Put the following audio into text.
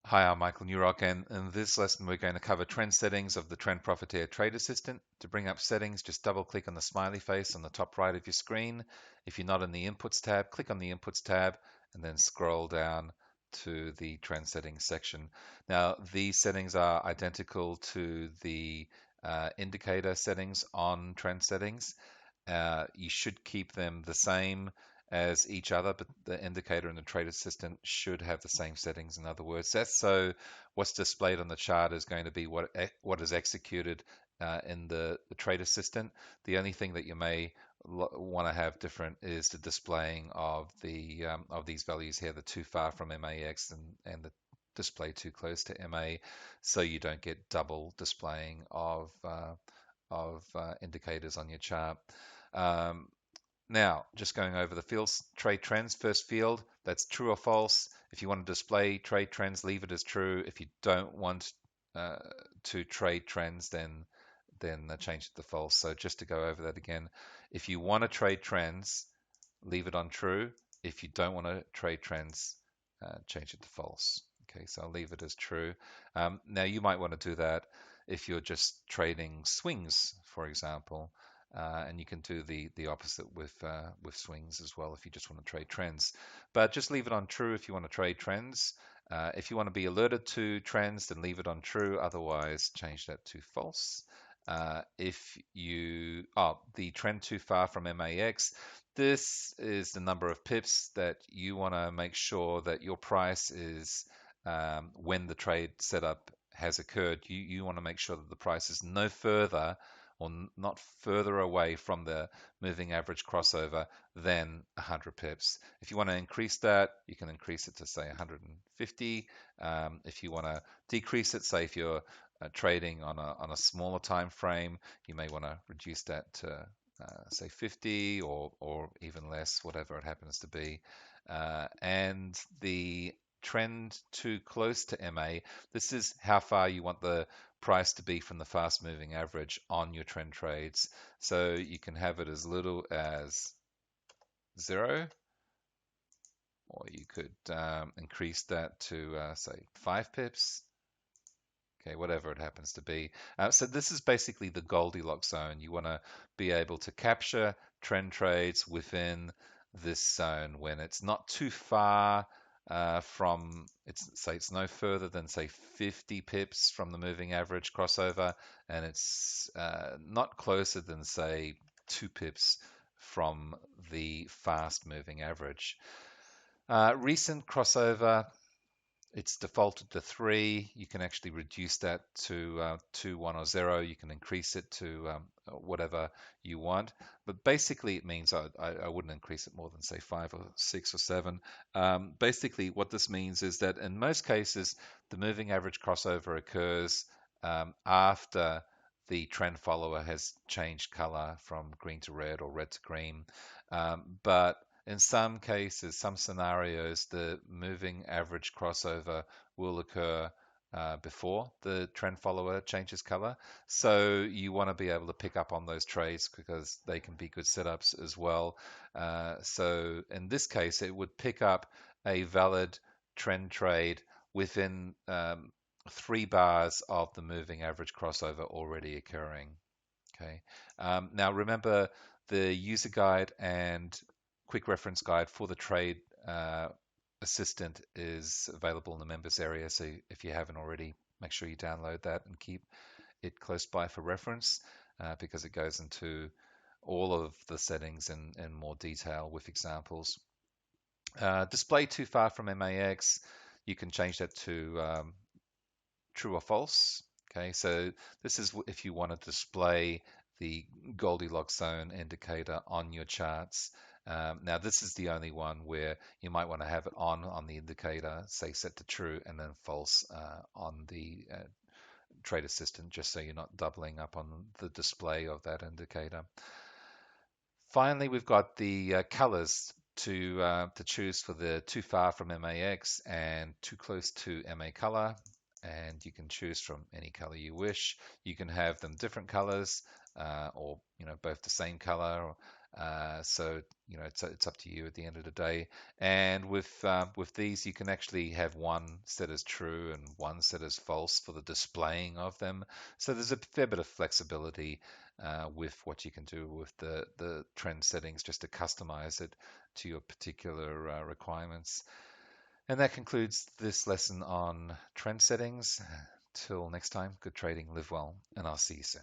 Hi, I'm Michael Newrock, and in this lesson we're going to cover trend settings of the Trend Profiteer Trade Assistant. To bring up settings, just double-click on the smiley face on the top right of your screen. If you're not in the Inputs tab, click on the Inputs tab and then scroll down to the Trend Settings section. Now, these settings are identical to the indicator settings on Trend Settings. You should keep them the same as each other, but the indicator and the trade assistant should have the same settings. In other words, that's so what's displayed on the chart is going to be what is executed in the trade assistant. The only thing that you may want to have different is the displaying of these values here, the too far from MAX and the display too close to MA, so you don't get double displaying of indicators on your chart. Um, Now, just going over the fields, trade trends, first field, that's true or false. If you want to display trade trends, leave it as true. If you don't want to trade trends, then change it to false. So just to go over that again, if you want to trade trends, leave it on true. If you don't want to trade trends, change it to false. Okay, so I'll leave it as true. Now you might want to do that if you're just trading swings, for example, and you can do the opposite with swings as well if you just want to trade trends. But just leave it on true if you want to trade trends. If you want to be alerted to trends, then leave it on true. Otherwise, change that to false. If you, the trend too far from MAX, this is the number of pips that you want to make sure that your price is when the trade setup has occurred. You want to make sure that the price is no further or not further away from the moving average crossover than 100 pips. If you want to increase that, you can increase it to say 150. If you want to decrease it, say if you're trading on a smaller time frame, you may want to reduce that to say 50 or even less, whatever it happens to be. And the trend too close to MA, this is how far you want the price to be from the fast moving average on your trend trades. So you can have it as little as 0, or you could increase that to say 5 pips. Okay, whatever it happens to be. So this is basically the Goldilocks zone. You want to be able to capture trend trades within this zone when it's not too far from, it's no further than say 50 pips from the moving average crossover, and it's not closer than say 2 pips from the fast moving average. Recent crossover, it's defaulted to 3. You can actually reduce that to 2, 1, or 0. You can increase it to whatever you want. But basically, it means I wouldn't increase it more than, say, 5 or 6 or 7. Basically, what this means is that in most cases, the moving average crossover occurs after the trend follower has changed color from green to red or red to green. But in some cases, some scenarios, the moving average crossover will occur before the trend follower changes color. So you want to be able to pick up on those trades because they can be good setups as well. So in this case, it would pick up a valid trend trade within 3 bars of the moving average crossover already occurring. Okay. Now remember, the user guide and quick reference guide for the trade assistant is available in the members area. So if you haven't already, make sure you download that and keep it close by for reference because it goes into all of the settings in more detail with examples. Display too far from MAX, you can change that to true or false. Okay, so this is if you want to display the Goldilocks zone indicator on your charts. Now this is the only one where you might want to have it on the indicator, say set to true, and then false on the trade assistant, just so you're not doubling up on the display of that indicator. Finally, we've got the colors to choose for the too far from MAX and too close to MA color, and you can choose from any color you wish. You can have them different colors or both the same color. So it's up to you at the end of the day. And with these, you can actually have one set as true and one set as false for the displaying of them. So there's a fair bit of flexibility with what you can do with the trend settings, just to customize it to your particular requirements. And that concludes this lesson on trend settings. Till next time, good trading, live well, and I'll see you soon.